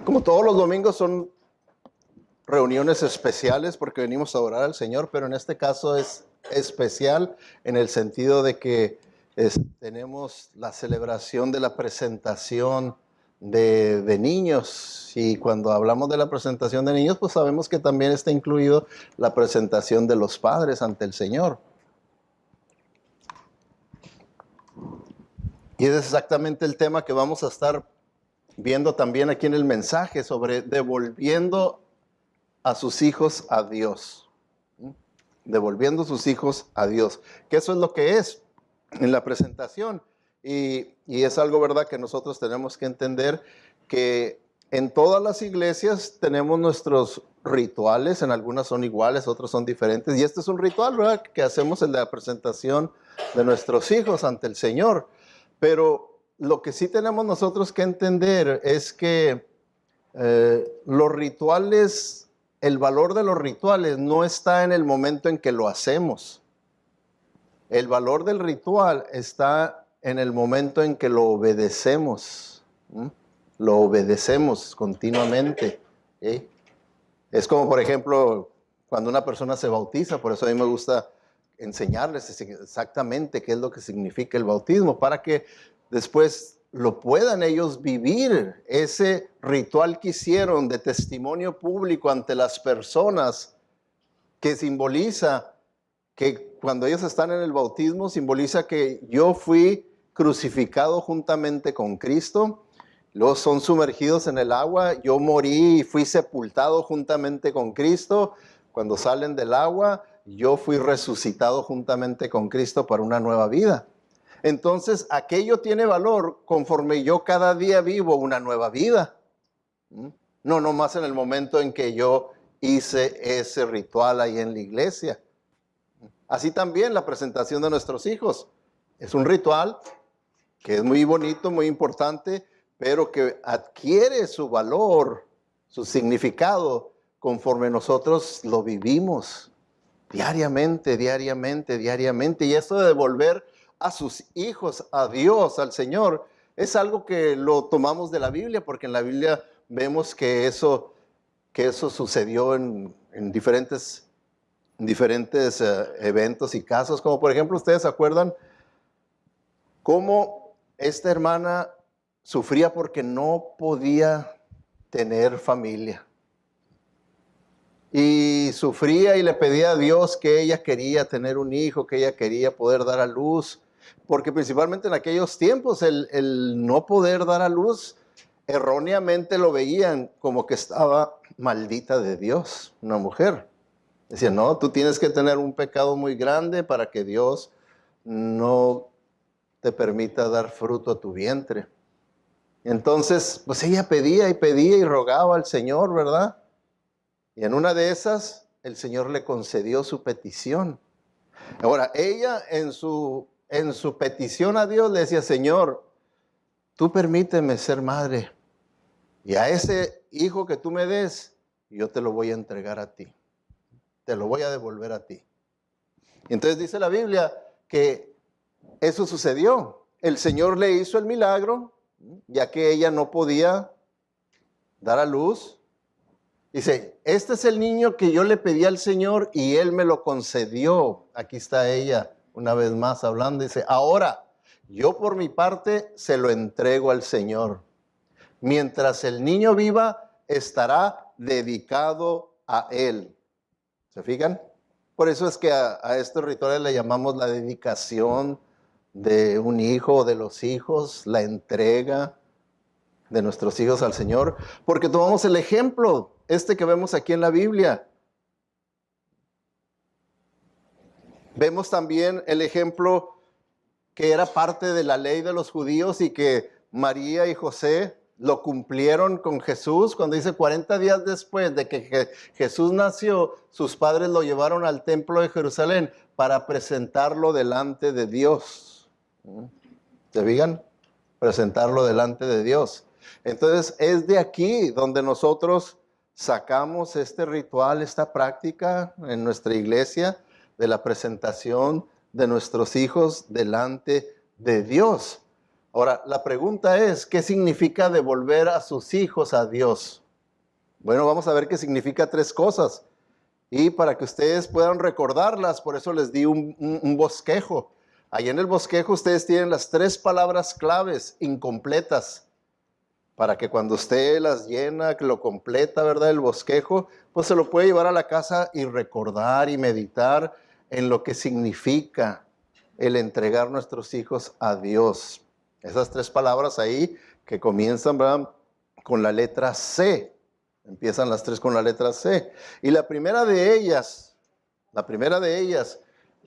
Como todos los domingos son reuniones especiales porque venimos a adorar al Señor, pero en este caso es especial en el sentido de que tenemos la celebración de la presentación de niños, y cuando hablamos de la presentación de niños, pues sabemos que también está incluido la presentación de los padres ante el Señor. Y es exactamente el tema que vamos a estar viendo también aquí en el mensaje, sobre devolviendo a sus hijos a Dios. Devolviendo sus hijos a Dios. Que eso es lo que es en la presentación. Y es algo, ¿verdad?, que nosotros tenemos que entender que en todas las iglesias tenemos nuestros rituales. En algunas son iguales, otros son diferentes. Y este es un ritual, ¿verdad?, que hacemos en la presentación de nuestros hijos ante el Señor. Pero lo que sí tenemos nosotros que entender es que los rituales, el valor de los rituales no está en el momento en que lo hacemos. El valor del ritual está en el momento en que lo obedecemos. Lo obedecemos continuamente. ¿Sí? Es como, por ejemplo, cuando una persona se bautiza. Por eso a mí me gusta enseñarles exactamente qué es lo que significa el bautismo, para que después lo puedan ellos vivir, ese ritual que hicieron de testimonio público ante las personas, que simboliza que cuando ellos están en el bautismo, simboliza que yo fui crucificado juntamente con Cristo. Luego son sumergidos en el agua, yo morí y fui sepultado juntamente con Cristo. Cuando salen del agua, yo fui resucitado juntamente con Cristo para una nueva vida. Entonces, aquello tiene valor conforme yo cada día vivo una nueva vida. No nomás en el momento en que yo hice ese ritual ahí en la iglesia. Así también la presentación de nuestros hijos. Es un ritual que es muy bonito, muy importante, pero que adquiere su valor, su significado, conforme nosotros lo vivimos diariamente. Y eso de devolver a sus hijos a Dios, al Señor, es algo que lo tomamos de la Biblia, porque en la Biblia vemos que eso sucedió en diferentes eventos y casos. Como por ejemplo, ustedes se acuerdan cómo esta hermana sufría porque no podía tener familia. Y sufría y le pedía a Dios que ella quería tener un hijo, que ella quería poder dar a luz. Porque principalmente en aquellos tiempos el no poder dar a luz, erróneamente lo veían como que estaba maldita de Dios, una mujer. Decían, no, tú tienes que tener un pecado muy grande para que Dios no te permita dar fruto a tu vientre. Entonces, pues ella pedía y rogaba al Señor, ¿verdad? Y en una de esas, el Señor le concedió su petición. Ahora, ella en su petición a Dios le decía, Señor, tú permíteme ser madre, y a ese hijo que tú me des, yo te lo voy a entregar a ti. Te lo voy a devolver a ti. Y entonces dice la Biblia que eso sucedió. El Señor le hizo el milagro, ya que ella no podía dar a luz. Dice, este es el niño que yo le pedí al Señor y Él me lo concedió. Aquí está ella, una vez más hablando. Dice, ahora, yo por mi parte se lo entrego al Señor. Mientras el niño viva, estará dedicado a Él. ¿Se fijan? Por eso es que a estos rituales le llamamos la dedicación de un hijo o de los hijos, la entrega de nuestros hijos al Señor, porque tomamos el ejemplo, que vemos aquí en la Biblia. Vemos también el ejemplo que era parte de la ley de los judíos y que María y José lo cumplieron con Jesús. Cuando dice 40 días después de que Jesús nació, sus padres lo llevaron al templo de Jerusalén para presentarlo delante de Dios. ¿Se fijan? Presentarlo delante de Dios. Entonces es de aquí donde nosotros sacamos este ritual, esta práctica en nuestra iglesia de la presentación de nuestros hijos delante de Dios. Ahora, la pregunta es, ¿qué significa devolver a sus hijos a Dios? Bueno, vamos a ver qué significa tres cosas. Y para que ustedes puedan recordarlas, por eso les di un bosquejo. Ahí en el bosquejo ustedes tienen las tres palabras claves incompletas, para que cuando usted las llena, que lo completa, ¿verdad? El bosquejo, pues se lo puede llevar a la casa y recordar y meditar en lo que significa el entregar nuestros hijos a Dios. Esas tres palabras ahí que comienzan, ¿verdad?, con la letra C. Empiezan las tres con la letra C. Y la primera de ellas,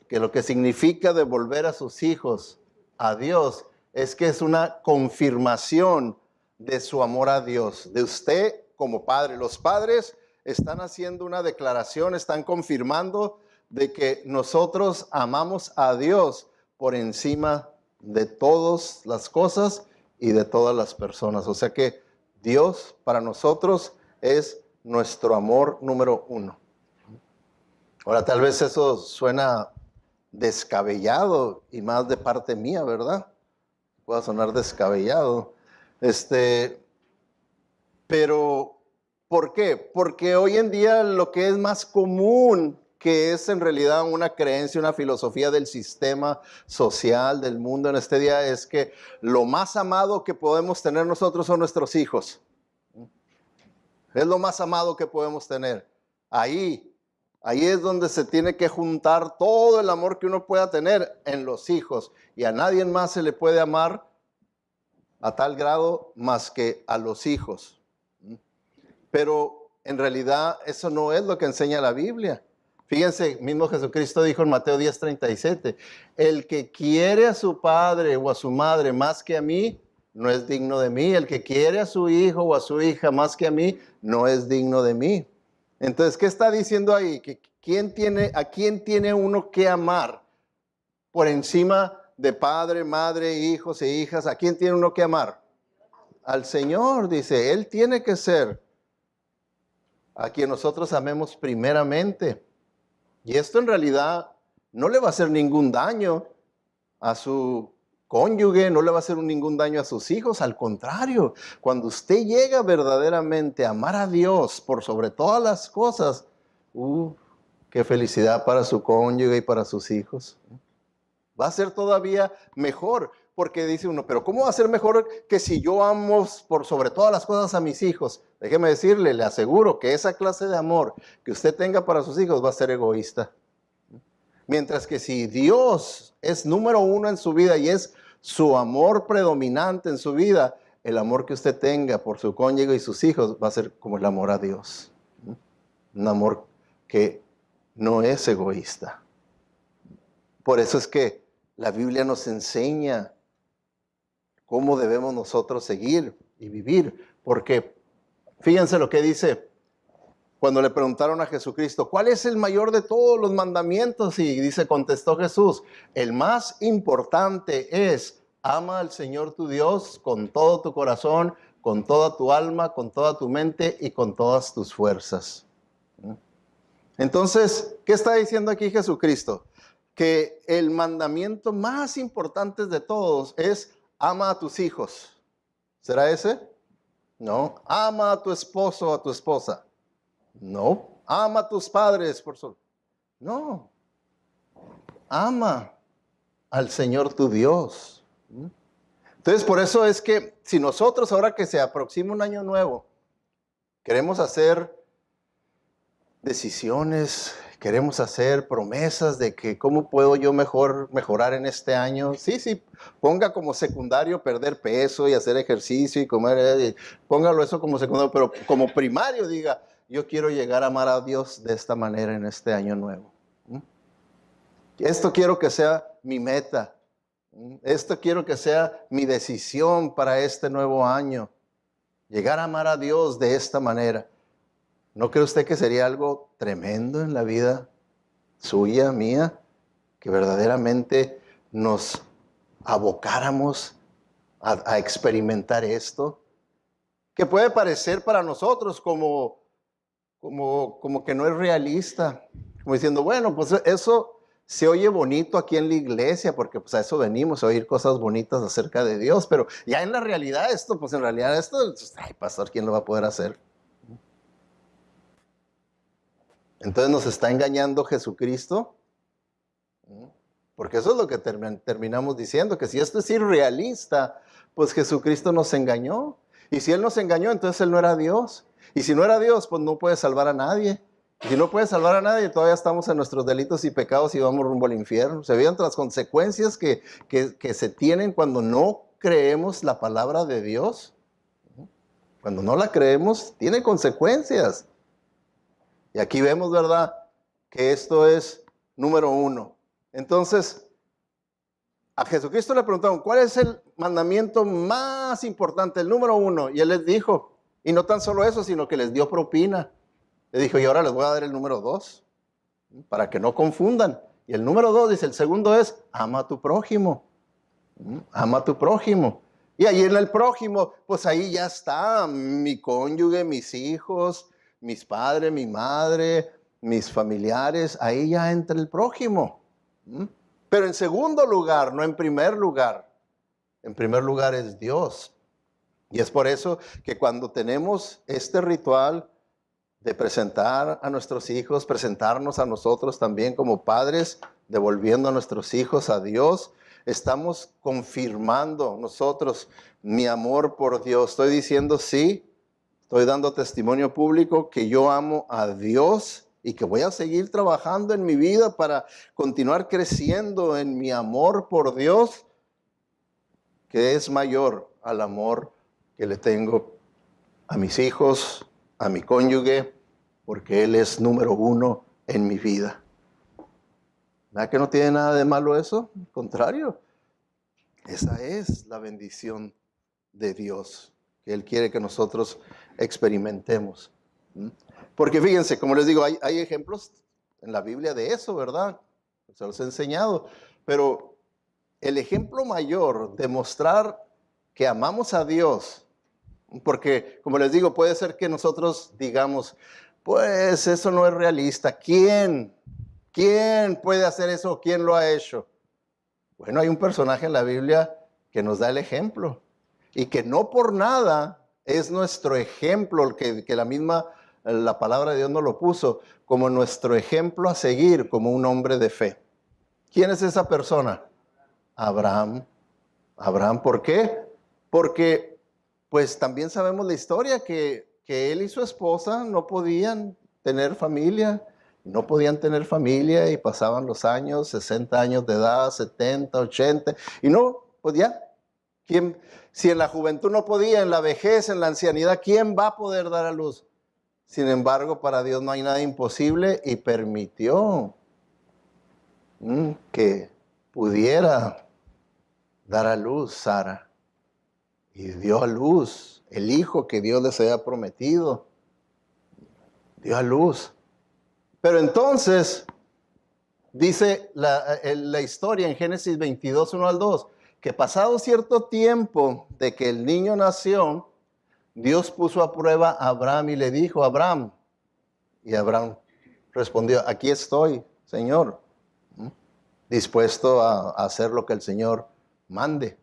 que lo que significa devolver a sus hijos a Dios, es que es una confirmación de su amor a Dios, de usted como padre. Los padres están haciendo una declaración, están confirmando de que nosotros amamos a Dios por encima de todas las cosas y de todas las personas. O sea que Dios para nosotros es nuestro amor número uno. Ahora, tal vez eso suena descabellado y más de parte mía, ¿verdad? Pueda sonar descabellado. Pero, ¿por qué? Porque hoy en día lo que es más común, que es en realidad una creencia, una filosofía del sistema social, del mundo en este día, es que lo más amado que podemos tener nosotros son nuestros hijos. Es lo más amado que podemos tener. Ahí es donde se tiene que juntar todo el amor que uno pueda tener en los hijos. Y a nadie más se le puede amar a tal grado más que a los hijos. Pero en realidad eso no es lo que enseña la Biblia. Fíjense, mismo Jesucristo dijo en Mateo 10:37, el que quiere a su padre o a su madre más que a mí, no es digno de mí. El que quiere a su hijo o a su hija más que a mí, no es digno de mí. Entonces, ¿qué está diciendo ahí? Que ¿a quién tiene uno que amar por encima de padre, madre, hijos e hijas? ¿A quién tiene uno que amar? Al Señor, dice. Él tiene que ser a quien nosotros amemos primeramente. Y esto en realidad no le va a hacer ningún daño a su cónyuge, no le va a hacer ningún daño a sus hijos. Al contrario, cuando usted llega verdaderamente a amar a Dios por sobre todas las cosas, qué felicidad para su cónyuge y para sus hijos. Va a ser todavía mejor, porque dice uno, pero ¿cómo va a ser mejor que si yo amo por sobre todas las cosas a mis hijos? Déjeme decirle, le aseguro que esa clase de amor que usted tenga para sus hijos va a ser egoísta. Mientras que si Dios es número uno en su vida y es su amor predominante en su vida, el amor que usted tenga por su cónyuge y sus hijos va a ser como el amor a Dios. Un amor que no es egoísta. Por eso es que la Biblia nos enseña cómo debemos nosotros seguir y vivir. Porque fíjense lo que dice cuando le preguntaron a Jesucristo, ¿cuál es el mayor de todos los mandamientos? Y dice, contestó Jesús, el más importante es, ama al Señor tu Dios con todo tu corazón, con toda tu alma, con toda tu mente y con todas tus fuerzas. Entonces, ¿qué está diciendo aquí Jesucristo? Que el mandamiento más importante de todos es, ama a tus hijos. ¿Será ese? No. Ama a tu esposo o a tu esposa. No. Ama a tus padres. No. Ama al Señor tu Dios. Entonces, por eso es que si nosotros, ahora que se aproxima un año nuevo, queremos hacer decisiones, queremos hacer promesas de que cómo puedo yo mejorar en este año. Sí, ponga como secundario perder peso y hacer ejercicio y comer, póngalo eso como secundario, pero como primario diga, yo quiero llegar a amar a Dios de esta manera en este año nuevo. Esto quiero que sea mi meta. Esto quiero que sea mi decisión para este nuevo año. Llegar a amar a Dios de esta manera. ¿No cree usted que sería algo tremendo en la vida suya, mía? Que verdaderamente nos abocáramos a experimentar esto. Que puede parecer para nosotros como que no es realista. Como diciendo, bueno, pues eso se oye bonito aquí en la iglesia, porque pues a eso venimos, a oír cosas bonitas acerca de Dios, pero ya en la realidad esto, pues en realidad esto, ay, pastor, ¿quién lo va a poder hacer? Entonces nos está engañando Jesucristo, porque eso es lo que terminamos diciendo, que si esto es irrealista, pues Jesucristo nos engañó. Y si Él nos engañó, entonces Él no era Dios. Y si no era Dios, pues no puede salvar a nadie. Y si no puede salvar a nadie, todavía estamos en nuestros delitos y pecados y vamos rumbo al infierno. Se vean las consecuencias que se tienen cuando no creemos la palabra de Dios. Cuando no la creemos, tiene consecuencias. Y aquí vemos, ¿verdad?, que esto es número uno. Entonces, a Jesucristo le preguntaron, ¿cuál es el mandamiento más importante, el número uno? Y Él les dijo, y no tan solo eso, sino que les dio propina. Le dijo, y ahora les voy a dar el número 2, para que no confundan. Y el número 2 dice, el segundo es, ama a tu prójimo. Ama a tu prójimo. Y ahí en el prójimo, pues ahí ya está mi cónyuge, mis hijos, mis padres, mi madre, mis familiares. Ahí ya entra el prójimo. Pero en segundo lugar, no en primer lugar. En primer lugar es Dios. Y es por eso que cuando tenemos este ritual de presentar a nuestros hijos, presentarnos a nosotros también como padres, devolviendo a nuestros hijos a Dios, estamos confirmando nosotros mi amor por Dios. Estoy diciendo sí, estoy dando testimonio público que yo amo a Dios y que voy a seguir trabajando en mi vida para continuar creciendo en mi amor por Dios, que es mayor al amor que le tengo a mis hijos, a mi cónyuge, porque Él es número uno en mi vida. ¿Verdad que no tiene nada de malo eso? Al contrario, esa es la bendición de Dios, que Él quiere que nosotros experimentemos. Porque fíjense, como les digo, hay ejemplos en la Biblia de eso, ¿verdad? Se los he enseñado, pero el ejemplo mayor de mostrar que amamos a Dios, porque como les digo, puede ser que nosotros digamos, pues eso no es realista. ¿Quién puede hacer eso? ¿Quién lo ha hecho? Bueno, hay un personaje en la Biblia que nos da el ejemplo y que no por nada es nuestro ejemplo, que la palabra de Dios nos lo puso como nuestro ejemplo a seguir, como un hombre de fe. ¿Quién es esa persona? Abraham. Abraham, ¿por qué? Porque pues también sabemos la historia que él y su esposa no podían tener familia. No podían tener familia y pasaban los años, 60 años de edad, 70, 80, y no, pues ya, si en la juventud no podía, en la vejez, en la ancianidad, ¿quién va a poder dar a luz? Sin embargo, para Dios no hay nada imposible y permitió que pudiera dar a luz Sara. Y dio a luz el hijo que Dios les había prometido. Dio a luz. Pero entonces, dice la historia en Génesis 22, 1 al 2, que pasado cierto tiempo de que el niño nació, Dios puso a prueba a Abraham y le dijo, Abraham, y Abraham respondió, aquí estoy, Señor, dispuesto a hacer lo que el Señor mande.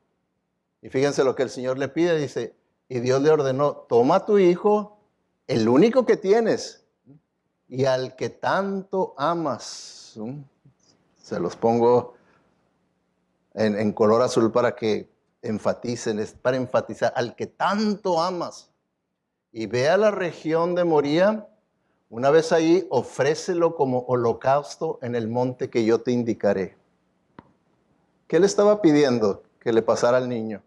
Y fíjense lo que el Señor le pide, dice, y Dios le ordenó, toma a tu hijo, el único que tienes, y al que tanto amas. Se los pongo en color azul para que enfaticen, es para enfatizar, al que tanto amas. Y ve a la región de Moría, una vez ahí, ofrécelo como holocausto en el monte que yo te indicaré. ¿Qué le estaba pidiendo que le pasara al niño?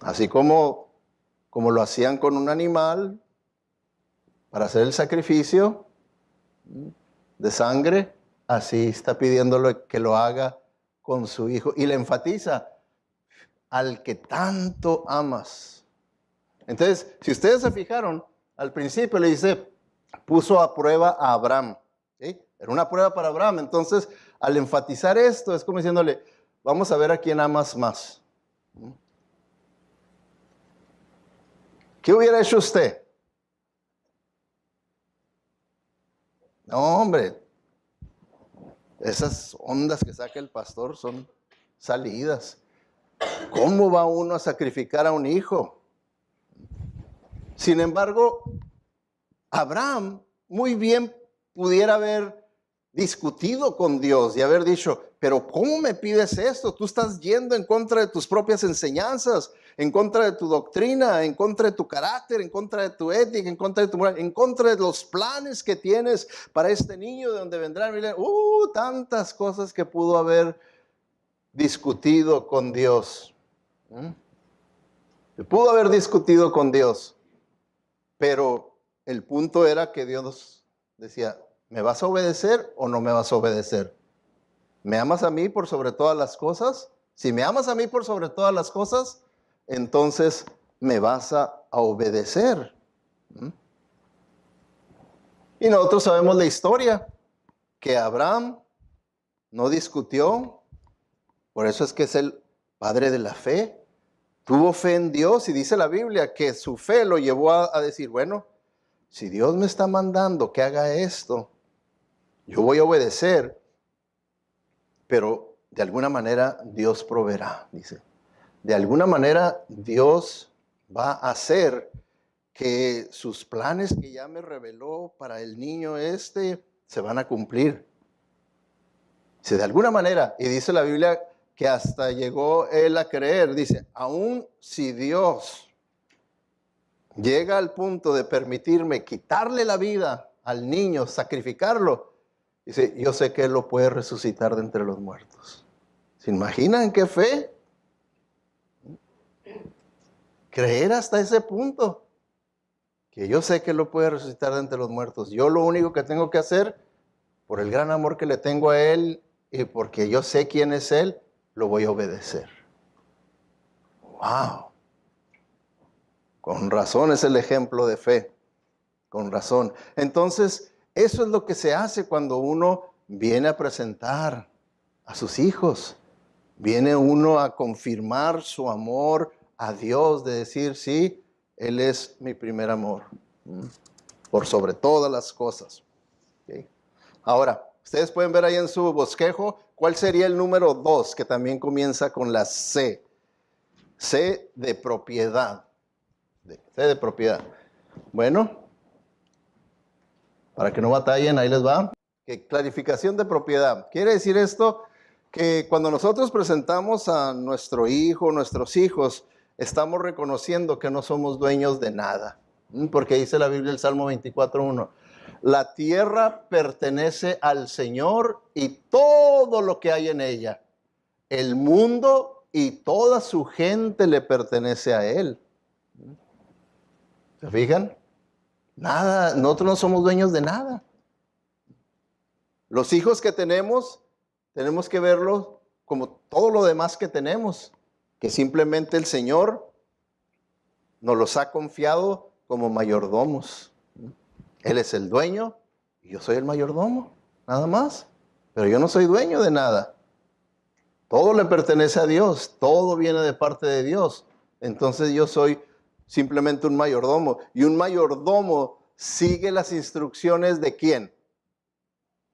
Así como lo hacían con un animal para hacer el sacrificio de sangre, así está pidiéndole que lo haga con su hijo. Y le enfatiza, al que tanto amas. Entonces, si ustedes se fijaron, al principio le dice, puso a prueba a Abraham. ¿Sí? Era una prueba para Abraham. Entonces, al enfatizar esto, es como diciéndole, vamos a ver a quién amas más. ¿Qué hubiera hecho usted? No, hombre, esas ondas que saca el pastor son salidas. ¿Cómo va uno a sacrificar a un hijo? Sin embargo, Abraham muy bien pudiera haber discutido con Dios y haber dicho, pero ¿cómo me pides esto? Tú estás yendo en contra de tus propias enseñanzas, en contra de tu doctrina, en contra de tu carácter, en contra de tu ética, en contra de tu moral, en contra de los planes que tienes para este niño de donde vendrá. Tantas cosas que pudo haber discutido con Dios. Pudo haber discutido con Dios, pero el punto era que Dios decía, ¿me vas a obedecer o no me vas a obedecer? ¿Me amas a mí por sobre todas las cosas? Si me amas a mí por sobre todas las cosas, entonces me vas a obedecer. Y nosotros sabemos la historia, que Abraham no discutió, por eso es que es el padre de la fe. Tuvo fe en Dios y dice la Biblia que su fe lo llevó a decir, bueno, si Dios me está mandando que haga esto, yo voy a obedecer, pero de alguna manera Dios proveerá, dice. De alguna manera Dios va a hacer que sus planes que ya me reveló para el niño se van a cumplir. Dice, de alguna manera, y dice la Biblia que hasta llegó él a creer, dice, aun si Dios llega al punto de permitirme quitarle la vida al niño, sacrificarlo, dice, yo sé que Él lo puede resucitar de entre los muertos. ¿Se imaginan qué fe? Creer hasta ese punto, que yo sé que Él lo puede resucitar de entre los muertos. Yo lo único que tengo que hacer, por el gran amor que le tengo a Él y porque yo sé quién es Él, lo voy a obedecer. ¡Wow! Con razón es el ejemplo de fe, con razón. Entonces, eso es lo que se hace cuando uno viene a presentar a sus hijos. Viene uno a confirmar su amor a Dios, de decir, sí, Él es mi primer amor, por sobre todas las cosas. ¿Okay? Ahora, ustedes pueden ver ahí en su bosquejo, ¿cuál sería el número 2, que también comienza con la C? C de propiedad. C de propiedad. Bueno, para que no batallen, ahí les va. Que clarificación de propiedad. Quiere decir esto que cuando nosotros presentamos a nuestro hijo, nuestros hijos, estamos reconociendo que no somos dueños de nada. Porque dice la Biblia, el Salmo 24:1, la tierra pertenece al Señor y todo lo que hay en ella. El mundo y toda su gente le pertenece a Él. ¿Se fijan? Nada, nosotros no somos dueños de nada. Los hijos que tenemos que verlos como todo lo demás que tenemos, que simplemente el Señor nos los ha confiado como mayordomos. Él es el dueño y yo soy el mayordomo, nada más. Pero yo no soy dueño de nada. Todo le pertenece a Dios, todo viene de parte de Dios. Entonces yo soy simplemente un mayordomo. Y un mayordomo sigue las instrucciones ¿de quién?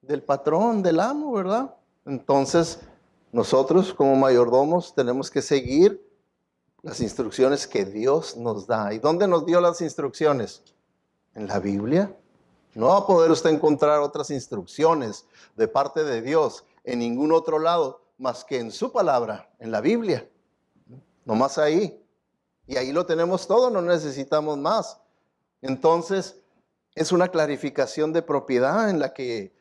Del patrón, del amo, ¿verdad? Entonces, nosotros como mayordomos tenemos que seguir las instrucciones que Dios nos da. ¿Y dónde nos dio las instrucciones? En la Biblia. No va a poder usted encontrar otras instrucciones de parte de Dios en ningún otro lado más que en su palabra, en la Biblia. Nomás ahí. Y ahí lo tenemos todo, no necesitamos más. Entonces, es una clarificación de propiedad en la que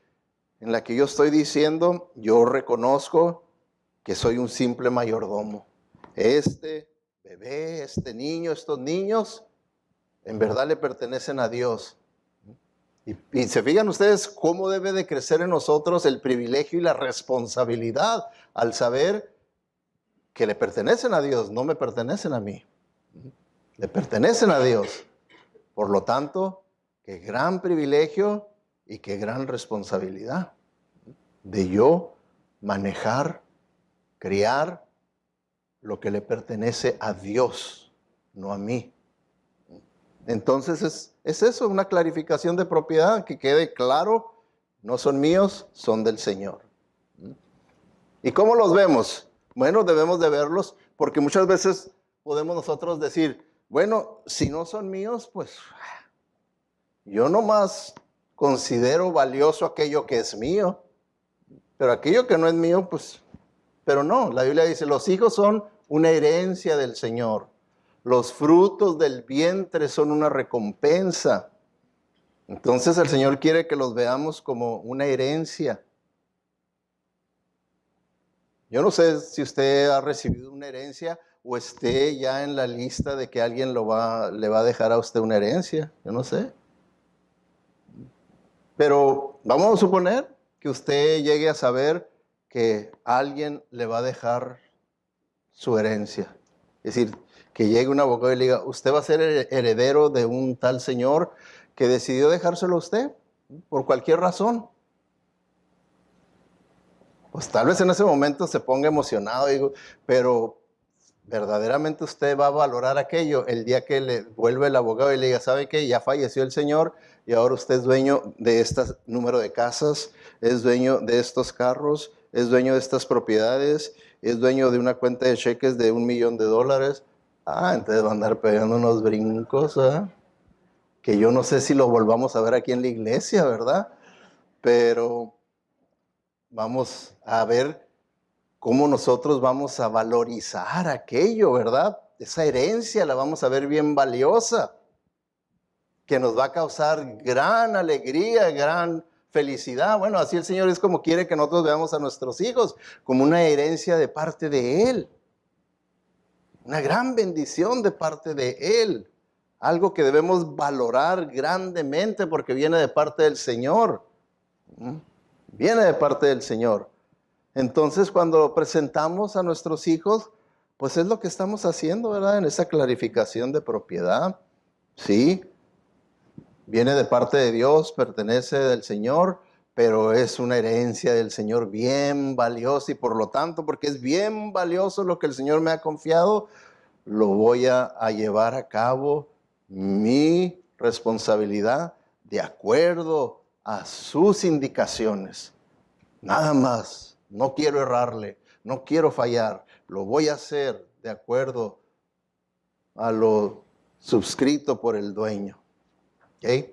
yo estoy diciendo, yo reconozco que soy un simple mayordomo. Este bebé, este niño, estos niños, en verdad le pertenecen a Dios. Y se fijan ustedes cómo debe de crecer en nosotros el privilegio y la responsabilidad al saber que le pertenecen a Dios, no me pertenecen a mí. Le pertenecen a Dios. Por lo tanto, qué gran privilegio y qué gran responsabilidad de yo manejar, criar lo que le pertenece a Dios, no a mí. Entonces es eso, una clarificación de propiedad, que quede claro no son míos, son del Señor. ¿Y cómo los vemos? Bueno, debemos de verlos porque muchas veces podemos nosotros decir, bueno, si no son míos, pues yo nomás considero valioso aquello que es mío, pero aquello que no es mío, pues, pero no, la Biblia dice, los hijos son una herencia del Señor. Los frutos del vientre son una recompensa. Entonces el Señor quiere que los veamos como una herencia. Yo no sé si usted ha recibido una herencia o esté ya en la lista de que alguien le va a dejar a usted una herencia. Yo no sé. Pero vamos a suponer que usted llegue a saber que alguien le va a dejar su herencia. Es decir, que llegue un abogado y le diga, usted va a ser heredero de un tal señor que decidió dejárselo a usted por cualquier razón. Pues tal vez en ese momento se ponga emocionado, digo, pero verdaderamente usted va a valorar aquello el día que le vuelve el abogado y le diga, ¿sabe qué? Ya falleció el señor y ahora usted es dueño de este número de casas, es dueño de estos carros, es dueño de estas propiedades, es dueño de una cuenta de cheques de $1,000,000. Entonces va a andar pegando unos brincos, ¿eh? Que yo no sé si lo volvamos a ver aquí en la iglesia, ¿verdad? Pero vamos a ver cómo nosotros vamos a valorizar aquello, ¿verdad? Esa herencia la vamos a ver bien valiosa, que nos va a causar gran alegría, gran felicidad. Bueno, así el Señor es como quiere que nosotros veamos a nuestros hijos, como una herencia de parte de Él. Una gran bendición de parte de Él. Algo que debemos valorar grandemente porque viene de parte del Señor. Viene de parte del Señor. Entonces, cuando lo presentamos a nuestros hijos, pues es lo que estamos haciendo, ¿verdad? En esa clarificación de propiedad. Sí, viene de parte de Dios, pertenece del Señor, pero es una herencia del Señor bien valiosa y por lo tanto, porque es bien valioso lo que el Señor me ha confiado, lo voy a llevar a cabo mi responsabilidad de acuerdo a sus indicaciones. Nada más. No quiero errarle, no quiero fallar. Lo voy a hacer de acuerdo a lo suscrito por el dueño. ¿Ok?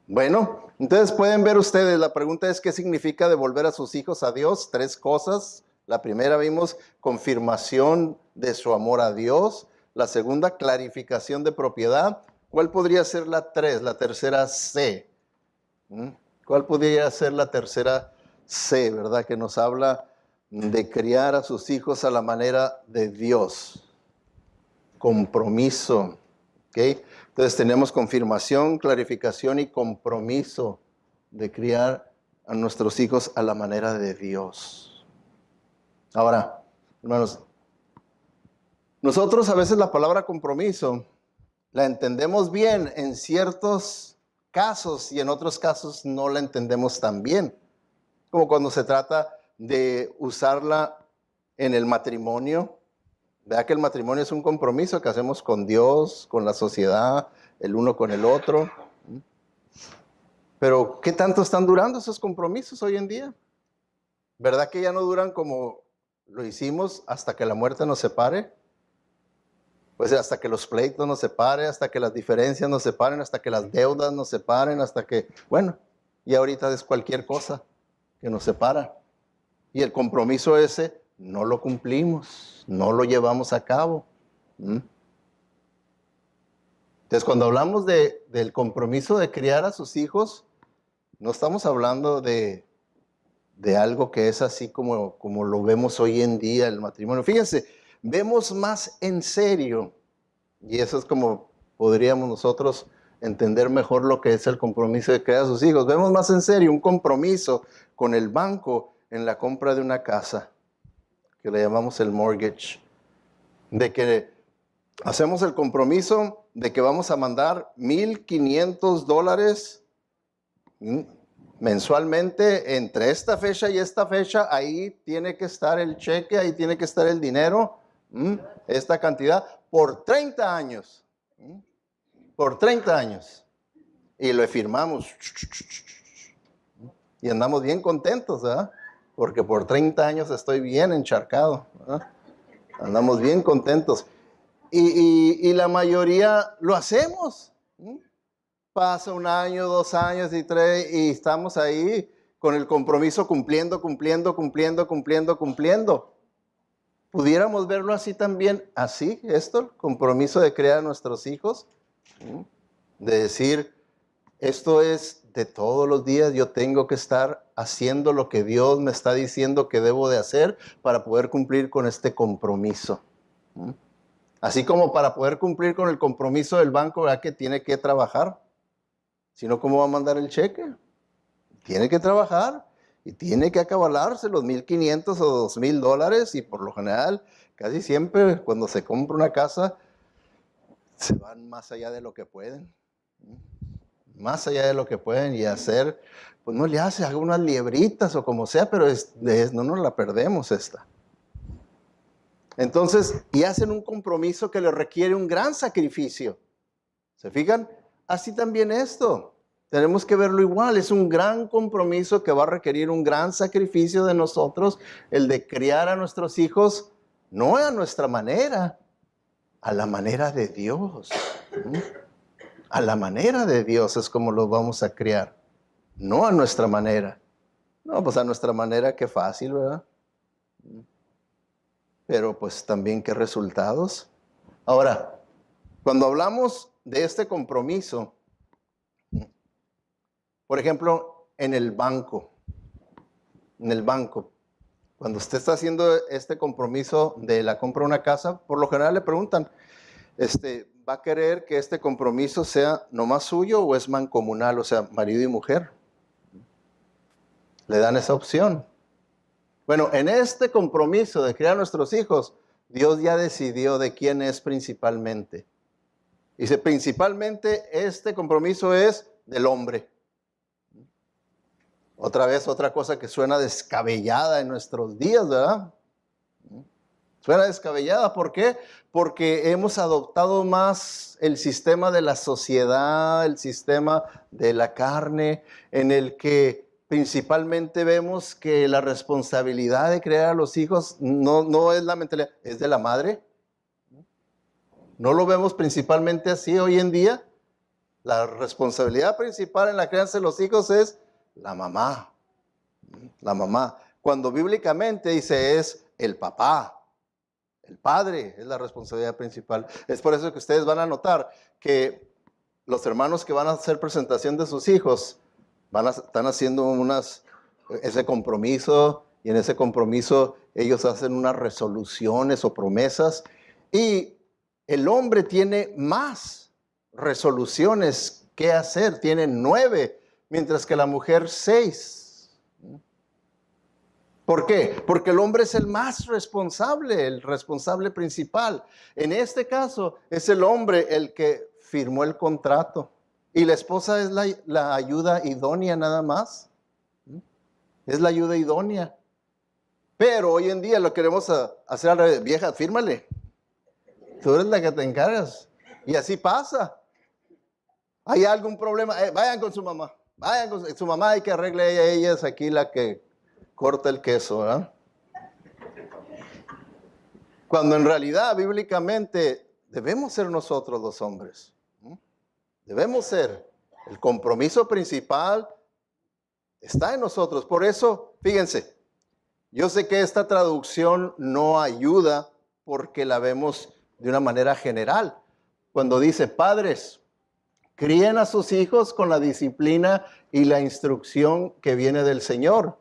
Bueno, entonces pueden ver ustedes, la pregunta es ¿qué significa devolver a sus hijos a Dios? 3 cosas. La primera vimos confirmación de su amor a Dios. La segunda, clarificación de propiedad. ¿Cuál podría ser la 3? La tercera C. ¿Cuál podría ser la tercera C, verdad? Que nos habla de criar a sus hijos a la manera de Dios. Compromiso. ¿Ok? Entonces tenemos confirmación, clarificación y compromiso de criar a nuestros hijos a la manera de Dios. Ahora, hermanos, nosotros a veces la palabra compromiso la entendemos bien en ciertos casos y en otros casos no la entendemos tan bien. Como cuando se trata de usarla en el matrimonio. Vea que el matrimonio es un compromiso que hacemos con Dios, con la sociedad, el uno con el otro. Pero, ¿qué tanto están durando esos compromisos hoy en día? ¿Verdad que ya no duran como lo hicimos hasta que la muerte nos separe? Pues hasta que los pleitos nos separen, hasta que las diferencias nos separen, hasta que las deudas nos separen, hasta que, bueno, y ahorita es cualquier cosa que nos separa. Y el compromiso ese no lo cumplimos, no lo llevamos a cabo. Entonces, cuando hablamos del compromiso de criar a sus hijos, no estamos hablando de algo que es así como lo vemos hoy en día, el matrimonio. Fíjense, vemos más en serio, y eso es como podríamos nosotros entender mejor lo que es el compromiso de criar a sus hijos. Vemos más en serio un compromiso con el banco en la compra de una casa, que le llamamos el mortgage, de que hacemos el compromiso de que vamos a mandar $1,500 mensualmente entre esta fecha y esta fecha. Ahí tiene que estar el cheque, ahí tiene que estar el dinero, esta cantidad, por 30 años. Por 30 años. Y lo firmamos. Y andamos bien contentos, ¿verdad? Porque por 30 años estoy bien encharcado, ¿verdad? Andamos bien contentos. Y la mayoría lo hacemos. Pasa un año, 2 años y 3 y estamos ahí con el compromiso cumpliendo. ¿Pudiéramos verlo así también? Así, el compromiso de criar a nuestros hijos. De decir, esto es de todos los días, yo tengo que estar haciendo lo que Dios me está diciendo que debo de hacer para poder cumplir con este compromiso. Así como para poder cumplir con el compromiso del banco, ¿verdad? Que tiene que trabajar. Si no, ¿cómo va a mandar el cheque? Tiene que trabajar y tiene que acabalarse los $1,500 o $2,000 y por lo general, casi siempre cuando se compra una casa, se van más allá de lo que pueden. Más allá de lo que pueden y hacer, pues no le hace, haga unas liebritas o como sea, pero no nos la perdemos esta. Entonces, y hacen un compromiso que le requiere un gran sacrificio. ¿Se fijan? Así también esto. Tenemos que verlo igual. Es un gran compromiso que va a requerir un gran sacrificio de nosotros, el de criar a nuestros hijos, no a nuestra manera, a la manera de Dios. A la manera de Dios es como los vamos a criar, no a nuestra manera. No, pues a nuestra manera qué fácil, ¿verdad? Pero pues también qué resultados. Ahora, cuando hablamos de este compromiso, por ejemplo, en el banco, cuando usted está haciendo este compromiso de la compra de una casa, por lo general le preguntan, ¿va a querer que este compromiso sea nomás suyo o es mancomunal, o sea, marido y mujer? Le dan esa opción. Bueno, en este compromiso de criar a nuestros hijos, Dios ya decidió de quién es principalmente. Dice, principalmente este compromiso es del hombre. Otra vez, otra cosa que suena descabellada en nuestros días, ¿verdad? Suena descabellada, ¿por qué? Porque hemos adoptado más el sistema de la sociedad, el sistema de la carne, en el que principalmente vemos que la responsabilidad de criar a los hijos no es la mentalidad, es de la madre. ¿No lo vemos principalmente así hoy en día? La responsabilidad principal en la crianza de los hijos es la mamá. La mamá. Cuando bíblicamente dice es el papá. El padre es la responsabilidad principal. Es por eso que ustedes van a notar que los hermanos que van a hacer presentación de sus hijos están haciendo ese compromiso, y en ese compromiso ellos hacen unas resoluciones o promesas, y el hombre tiene más resoluciones que hacer, tiene 9, mientras que la mujer 6. ¿Por qué? Porque el hombre es el más responsable, el responsable principal. En este caso es el hombre el que firmó el contrato y la esposa es la ayuda idónea nada más. Es la ayuda idónea. Pero hoy en día lo queremos hacer al revés. Vieja, fírmale. Tú eres la que te encargas. Y así pasa. ¿Hay algún problema? Vayan con su mamá. Vayan con su mamá, hay que arregle ella es aquí la que corta el queso, ¿verdad? Cuando en realidad, bíblicamente, debemos ser nosotros los hombres. Debemos ser. El compromiso principal está en nosotros. Por eso, fíjense, yo sé que esta traducción no ayuda porque la vemos de una manera general. Cuando dice, padres, críen a sus hijos con la disciplina y la instrucción que viene del Señor.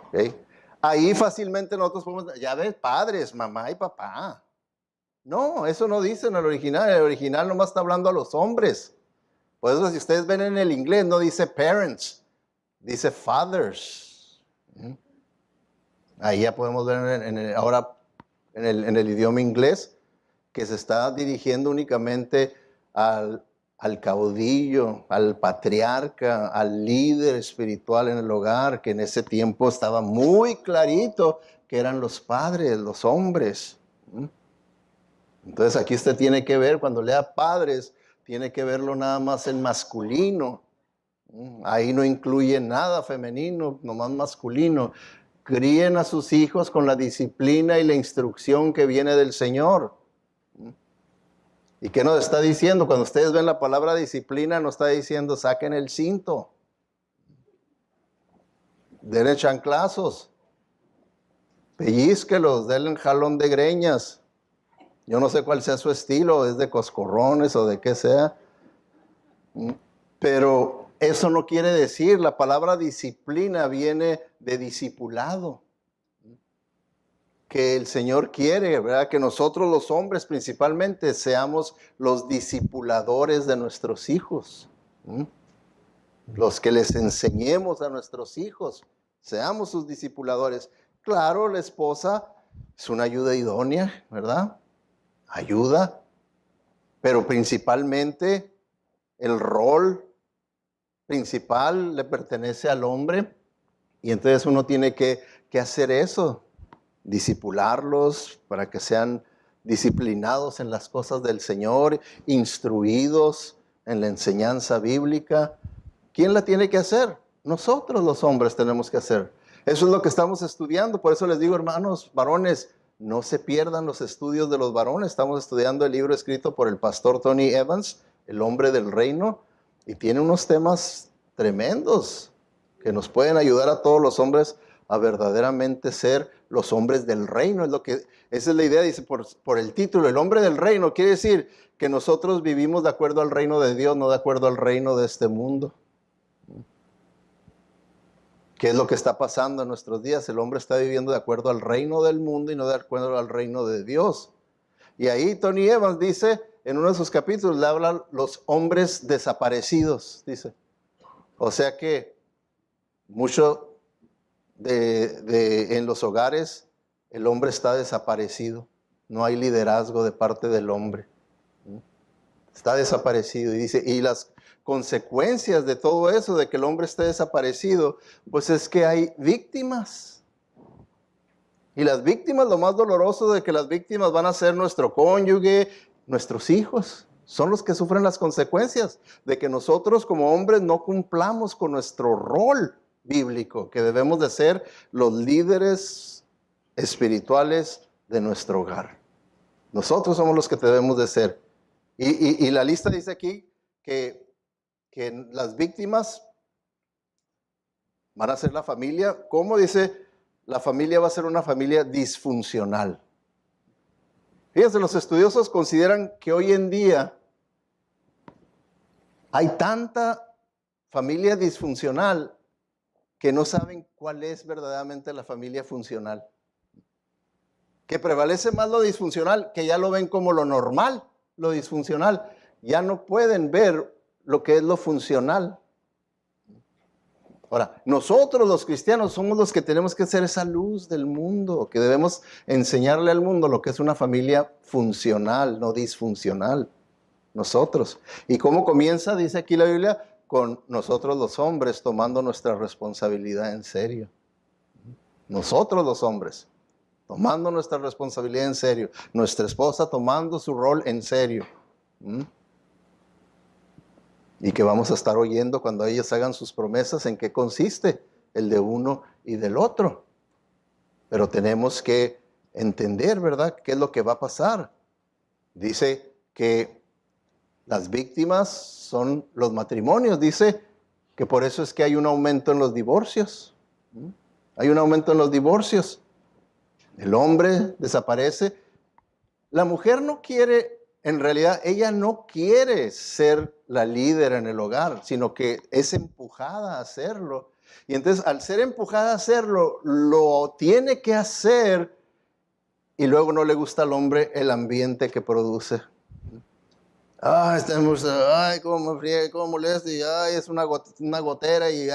¿Okay? Ahí fácilmente nosotros podemos, ya ves, padres, mamá y papá. No, eso no dice en el original nomás está hablando a los hombres. Por eso si ustedes ven en el inglés no dice parents, dice fathers. Ahí ya podemos ver ahora en el idioma inglés que se está dirigiendo únicamente al caudillo, al patriarca, al líder espiritual en el hogar, que en ese tiempo estaba muy clarito que eran los padres, los hombres. Entonces aquí usted tiene que ver, cuando lea padres, tiene que verlo nada más en masculino. Ahí no incluye nada femenino, nomás masculino. Críen a sus hijos con la disciplina y la instrucción que viene del Señor. ¿Y qué nos está diciendo? Cuando ustedes ven la palabra disciplina, nos está diciendo, saquen el cinto, denle chanclazos, pellizquelos, denle jalón de greñas. Yo no sé cuál sea su estilo, es de coscorrones o de qué sea. Pero eso no quiere decir, la palabra disciplina viene de discipulado. Que el Señor quiere, ¿verdad? Que nosotros los hombres principalmente seamos los discipuladores de nuestros hijos. Los que les enseñemos a nuestros hijos, seamos sus discipuladores. Claro, la esposa es una ayuda idónea, ¿verdad? Ayuda, pero principalmente el rol principal le pertenece al hombre y entonces uno tiene que hacer eso, discipularlos para que sean disciplinados en las cosas del Señor, instruidos en la enseñanza bíblica. ¿Quién la tiene que hacer? Nosotros los hombres tenemos que hacer. Eso es lo que estamos estudiando, por eso les digo, hermanos varones, no se pierdan los estudios de los varones. Estamos estudiando el libro escrito por el pastor Tony Evans, El hombre del reino, y tiene unos temas tremendos que nos pueden ayudar a todos los hombres a verdaderamente ser los hombres del reino. Esa es la idea, dice por el título, el hombre del reino. Quiere decir que nosotros vivimos de acuerdo al reino de Dios, no de acuerdo al reino de este mundo. ¿Qué es lo que está pasando en nuestros días? El hombre está viviendo de acuerdo al reino del mundo y no de acuerdo al reino de Dios. Y ahí Tony Evans dice, en uno de sus capítulos, le hablan los hombres desaparecidos, dice. O sea que mucho en los hogares el hombre está desaparecido. No hay liderazgo de parte del hombre. Está desaparecido. Y dice, y las consecuencias de todo eso, de que el hombre esté desaparecido, pues es que hay víctimas. Y las víctimas, lo más doloroso de que las víctimas van a ser nuestro cónyuge, nuestros hijos. Son los que sufren las consecuencias de que nosotros como hombres no cumplamos con nuestro rol bíblico, que debemos de ser los líderes espirituales de nuestro hogar. Nosotros somos los que debemos de ser. Y la lista dice aquí que las víctimas van a ser la familia. ¿Cómo dice? La familia va a ser una familia disfuncional. Fíjense, los estudiosos consideran que hoy en día hay tanta familia disfuncional que no saben cuál es verdaderamente la familia funcional. Que prevalece más lo disfuncional, que ya lo ven como lo normal, lo disfuncional. Ya no pueden ver lo que es lo funcional. Ahora, nosotros los cristianos somos los que tenemos que ser esa luz del mundo, que debemos enseñarle al mundo lo que es una familia funcional, no disfuncional. Nosotros. ¿Y cómo comienza? Dice aquí la Biblia, con nosotros los hombres tomando nuestra responsabilidad en serio. Nosotros los hombres tomando nuestra responsabilidad en serio. Nuestra esposa tomando su rol en serio. Y que vamos a estar oyendo cuando ellos hagan sus promesas en qué consiste el de uno y del otro. Pero tenemos que entender, ¿verdad?, qué es lo que va a pasar. Dice que las víctimas son los matrimonios. Dice que por eso es que hay un aumento en los divorcios. Hay un aumento en los divorcios. El hombre desaparece. La mujer no quiere, en realidad, ella no quiere ser la líder en el hogar, sino que es empujada a hacerlo. Y entonces, al ser empujada a hacerlo, lo tiene que hacer y luego no le gusta al hombre el ambiente que produce. Ay, cómo me friega, cómo molesta, y ay, es una gotera, y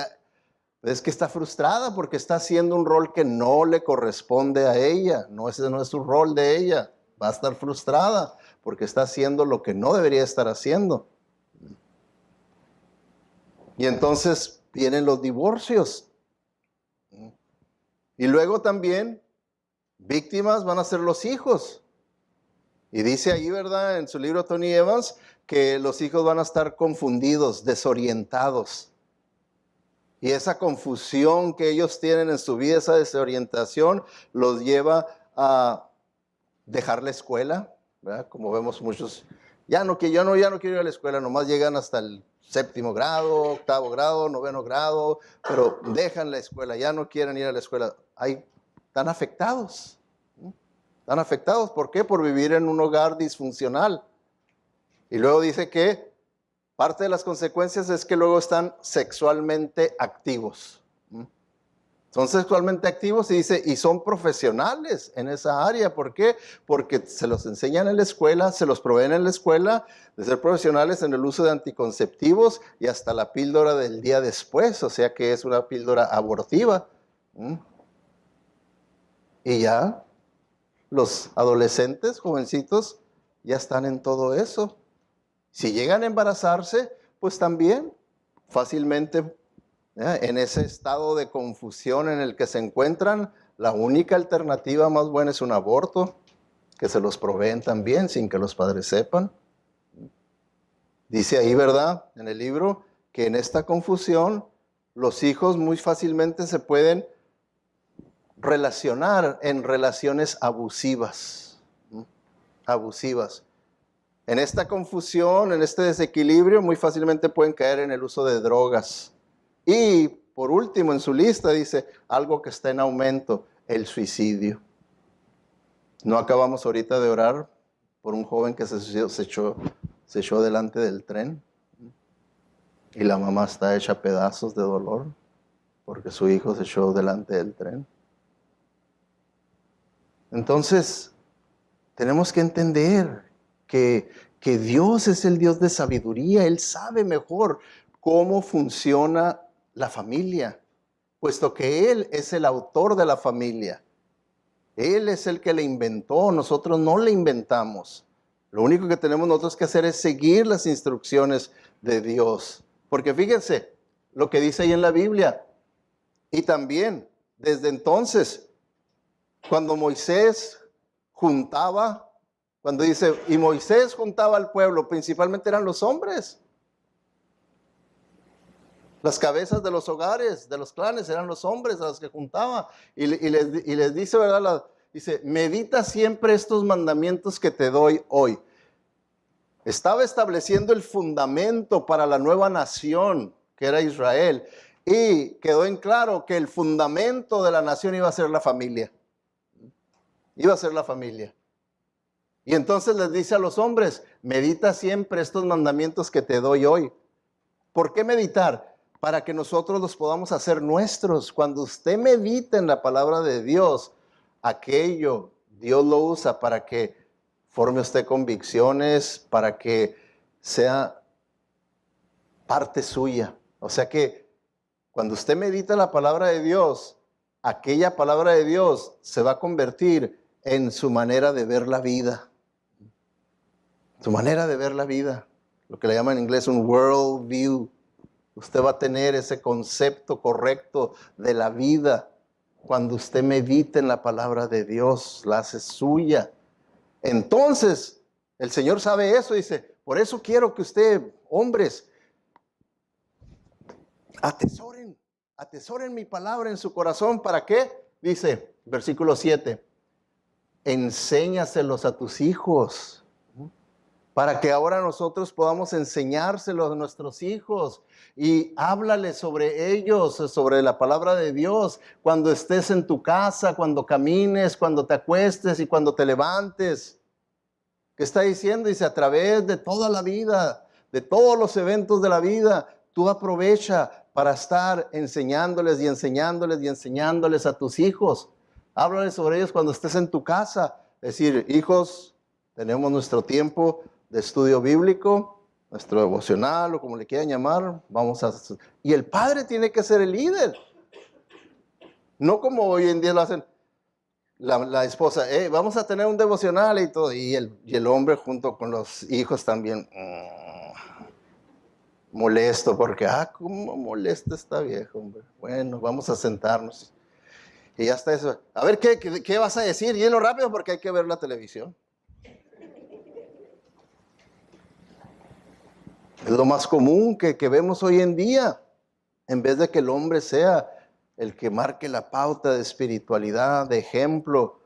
es que está frustrada porque está haciendo un rol que no le corresponde a ella. No, ese no es su rol de ella. Va a estar frustrada porque está haciendo lo que no debería estar haciendo. Y entonces vienen los divorcios. Y luego también víctimas van a ser los hijos. Y dice ahí, ¿verdad?, en su libro Tony Evans, que los hijos van a estar confundidos, desorientados. Y esa confusión que ellos tienen en su vida, esa desorientación, los lleva a dejar la escuela, ¿verdad? Como vemos muchos, ya no quiero ir a la escuela, nomás llegan hasta el 7º grado, 8º grado, 9º grado, pero dejan la escuela, ya no quieren ir a la escuela. Están afectados. Están afectados, ¿por qué? Por vivir en un hogar disfuncional. Y luego dice que parte de las consecuencias es que luego están sexualmente activos. Son sexualmente activos y dice, y son profesionales en esa área. ¿Por qué? Porque se los enseñan en la escuela, se los proveen en la escuela de ser profesionales en el uso de anticonceptivos y hasta la píldora del día después, o sea que es una píldora abortiva. Y ya los adolescentes, jovencitos, ya están en todo eso. Si llegan a embarazarse, pues también fácilmente, en ese estado de confusión en el que se encuentran, la única alternativa más buena es un aborto, que se los proveen también sin que los padres sepan. Dice ahí, ¿verdad?, en el libro, que en esta confusión los hijos muy fácilmente se pueden relacionar en relaciones abusivas. Abusivas. En esta confusión, en este desequilibrio, muy fácilmente pueden caer en el uso de drogas. Y por último, en su lista dice algo que está en aumento, el suicidio. No acabamos ahorita de orar por un joven que se echó delante del tren y la mamá está hecha a pedazos de dolor porque su hijo se echó delante del tren. Entonces, tenemos que entender que Dios es el Dios de sabiduría. Él sabe mejor cómo funciona la familia, puesto que Él es el autor de la familia. Él es el que la inventó, nosotros no la inventamos. Lo único que tenemos nosotros que hacer es seguir las instrucciones de Dios. Porque fíjense lo que dice ahí en la Biblia. Y también, desde entonces, cuando Moisés juntaba, cuando dice, y Moisés juntaba al pueblo, principalmente eran los hombres. Las cabezas de los hogares, de los clanes, eran los hombres a los que juntaba. Y les dice, ¿verdad? Dice, medita siempre estos mandamientos que te doy hoy. Estaba estableciendo el fundamento para la nueva nación, que era Israel. Y quedó en claro que el fundamento de la nación iba a ser la familia. Iba a ser la familia. Y entonces les dice a los hombres, medita siempre estos mandamientos que te doy hoy. ¿Por qué meditar? Para que nosotros los podamos hacer nuestros. Cuando usted medita en la palabra de Dios, aquello Dios lo usa para que forme usted convicciones, para que sea parte suya. O sea que cuando usted medita la palabra de Dios, aquella palabra de Dios se va a convertir en su manera de ver la vida. Su manera de ver la vida. Lo que le llaman en inglés un world view. Usted va a tener ese concepto correcto de la vida cuando usted medita en la palabra de Dios, la hace suya. Entonces, el Señor sabe eso, dice, por eso quiero que usted, hombres, atesoren mi palabra en su corazón. ¿Para qué? Dice, versículo 7, enséñaselos a tus hijos. Para que ahora nosotros podamos enseñárselos a nuestros hijos y háblales sobre ellos, sobre la palabra de Dios, cuando estés en tu casa, cuando camines, cuando te acuestes y cuando te levantes. ¿Qué está diciendo? Dice, a través de toda la vida, de todos los eventos de la vida, tú aprovecha para estar enseñándoles y enseñándoles y enseñándoles a tus hijos. Háblales sobre ellos cuando estés en tu casa. Es decir, hijos, tenemos nuestro tiempo de estudio bíblico, nuestro devocional o como le quieran llamar, y el padre tiene que ser el líder. No como hoy en día lo hacen la esposa, vamos a tener un devocional y todo, y el hombre junto con los hijos también molesto, porque, cómo molesta esta vieja, hombre. Bueno, vamos a sentarnos. Y ya está eso. A ver, ¿qué vas a decir? Y lo rápido porque hay que ver la televisión. Es lo más común que vemos hoy en día. En vez de que el hombre sea el que marque la pauta de espiritualidad, de ejemplo,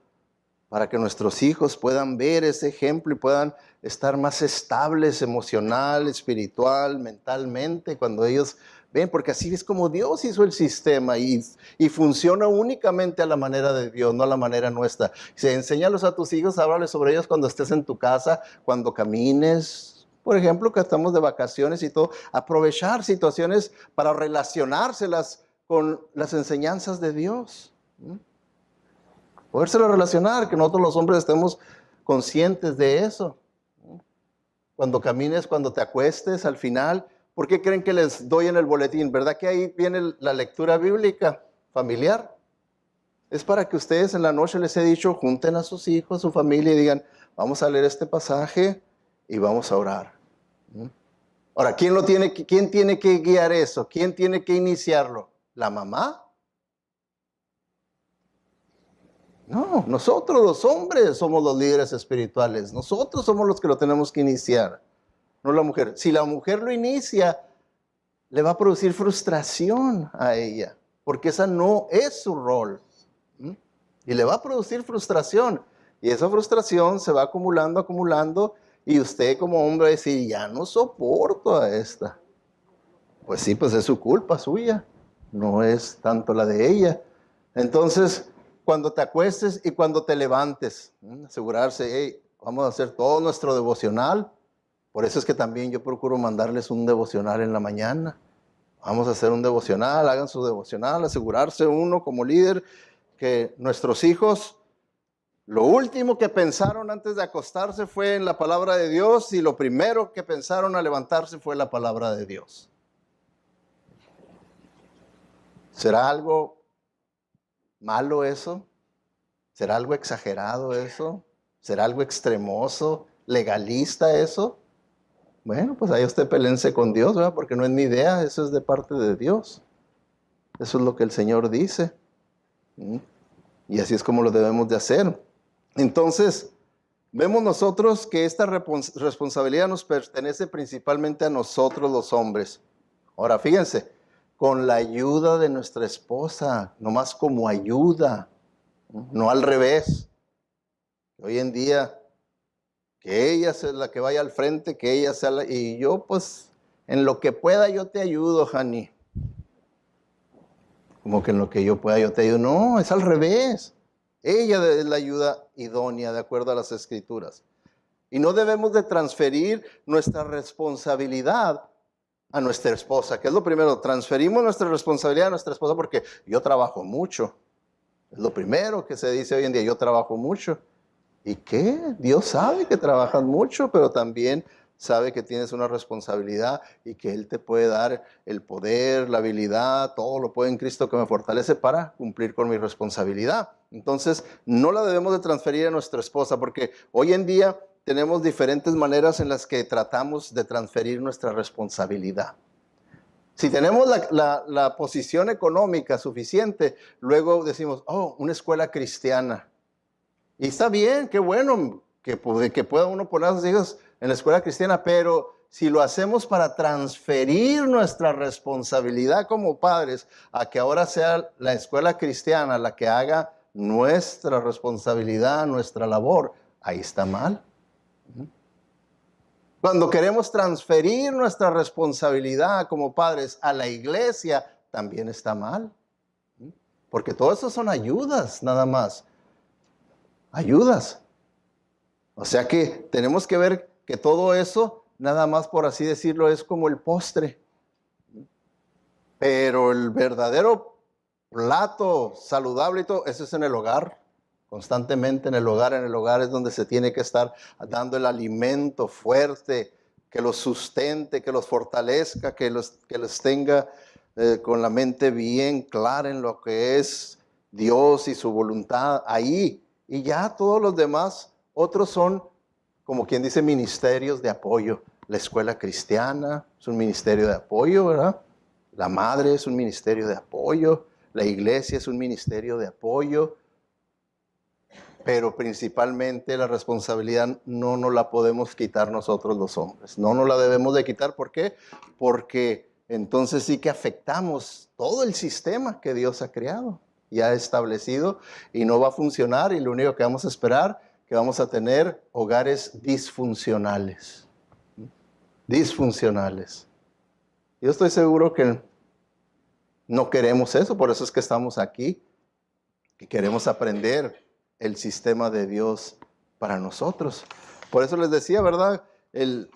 para que nuestros hijos puedan ver ese ejemplo y puedan estar más estables emocional, espiritual, mentalmente, cuando ellos ven, porque así es como Dios hizo el sistema y funciona únicamente a la manera de Dios, no a la manera nuestra. Enséñalos a tus hijos, háblales sobre ellos cuando estés en tu casa, cuando camines, por ejemplo, que estamos de vacaciones y todo, aprovechar situaciones para relacionárselas con las enseñanzas de Dios. Podérselo relacionar, que nosotros los hombres estemos conscientes de eso. Cuando camines, cuando te acuestes, al final, ¿por qué creen que les doy en el boletín? ¿Verdad que ahí viene la lectura bíblica familiar? Es para que ustedes en la noche les he dicho, junten a sus hijos, a su familia y digan, vamos a leer este pasaje y vamos a orar. Ahora, ¿quién tiene que guiar eso? ¿Quién tiene que iniciarlo? ¿La mamá? No, nosotros los hombres somos los líderes espirituales. Nosotros somos los que lo tenemos que iniciar, no la mujer. Si la mujer lo inicia, le va a producir frustración a ella, porque esa no es su rol. Y le va a producir frustración. Y esa frustración se va acumulando, acumulando, y usted como hombre va a decir, ya no soporto a esta. Pues sí, pues es su culpa suya, no es tanto la de ella. Entonces, cuando te acuestes y cuando te levantes, asegurarse, hey, vamos a hacer todo nuestro devocional. Por eso es que también yo procuro mandarles un devocional en la mañana. Vamos a hacer un devocional, hagan su devocional, asegurarse uno como líder que nuestros hijos, lo último que pensaron antes de acostarse fue en la palabra de Dios y lo primero que pensaron al levantarse fue la palabra de Dios. ¿Será algo malo eso? ¿Será algo exagerado eso? ¿Será algo extremoso, legalista eso? Bueno, pues ahí usted pelense con Dios, ¿verdad? Porque no es mi idea, eso es de parte de Dios. Eso es lo que el Señor dice. Y así es como lo debemos de hacer. Entonces, vemos nosotros que esta responsabilidad nos pertenece principalmente a nosotros los hombres. Ahora, fíjense, con la ayuda de nuestra esposa, nomás como ayuda, no al revés. Hoy en día, que ella sea la que vaya al frente, que ella sea la... Y yo, pues, en lo que pueda yo te ayudo, Jani. Como que en lo que yo pueda yo te ayudo. No, es al revés. Ella es la ayuda idónea, de acuerdo a las Escrituras. Y no debemos de transferir nuestra responsabilidad a nuestra esposa, que es lo primero. Transferimos nuestra responsabilidad a nuestra esposa porque yo trabajo mucho. Es lo primero que se dice hoy en día, yo trabajo mucho. ¿Y qué? Dios sabe que trabajas mucho, pero también sabe que tienes una responsabilidad y que Él te puede dar el poder, la habilidad, todo lo puede en Cristo que me fortalece para cumplir con mi responsabilidad. Entonces, no la debemos de transferir a nuestra esposa porque hoy en día tenemos diferentes maneras en las que tratamos de transferir nuestra responsabilidad. Si tenemos la posición económica suficiente, luego decimos, oh, una escuela cristiana. Y está bien, qué bueno que pueda uno poner a sus hijos en la escuela cristiana, pero si lo hacemos para transferir nuestra responsabilidad como padres a que ahora sea la escuela cristiana la que haga nuestra responsabilidad, nuestra labor, ahí está mal. Cuando queremos transferir nuestra responsabilidad como padres a la iglesia, también está mal. Porque todo eso son ayudas, nada más. Ayudas. O sea que tenemos que ver que todo eso, nada más por así decirlo, es como el postre. Pero el verdadero plato saludable y todo, eso es en el hogar. Constantemente en el hogar es donde se tiene que estar dando el alimento fuerte, que los sustente, que los fortalezca, que los tenga con la mente bien clara en lo que es Dios y su voluntad ahí. Y ya todos los demás, otros son, como quien dice, ministerios de apoyo. La escuela cristiana es un ministerio de apoyo, ¿verdad? La madre es un ministerio de apoyo. La iglesia es un ministerio de apoyo. Pero principalmente la responsabilidad no nos la podemos quitar nosotros los hombres. No nos la debemos de quitar. ¿Por qué? Porque entonces sí que afectamos todo el sistema que Dios ha creado y ha establecido, y no va a funcionar, y lo único que vamos a esperar, que vamos a tener hogares disfuncionales. Disfuncionales. Yo estoy seguro que no queremos eso, por eso es que estamos aquí, que queremos aprender el sistema de Dios para nosotros. Por eso les decía, ¿verdad? El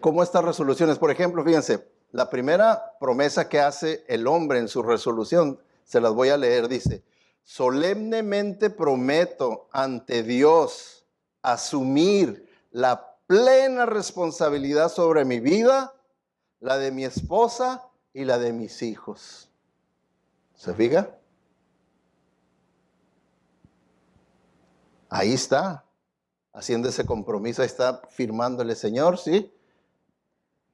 cómo estas resoluciones, por ejemplo, fíjense, la primera promesa que hace el hombre en su resolución, se las voy a leer, dice: solemnemente prometo ante Dios asumir la plena responsabilidad sobre mi vida, la de mi esposa y la de mis hijos. ¿Se fija? Ahí está, haciendo ese compromiso, ahí está firmándole: Señor, sí,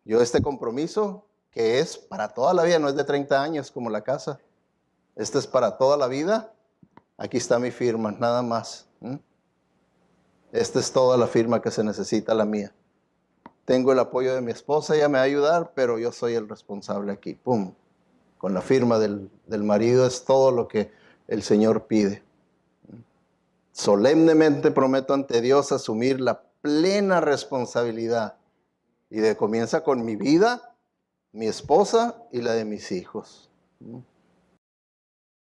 yo este compromiso que es para toda la vida, no es de 30 años como la casa, este es para toda la vida, aquí está mi firma, nada más. Esta es toda la firma que se necesita, la mía. Tengo el apoyo de mi esposa, ella me va a ayudar, pero yo soy el responsable aquí. ¡Pum! Con la firma del marido es todo lo que el Señor pide. Solemnemente prometo ante Dios asumir la plena responsabilidad. Y comienza con mi vida, mi esposa y la de mis hijos.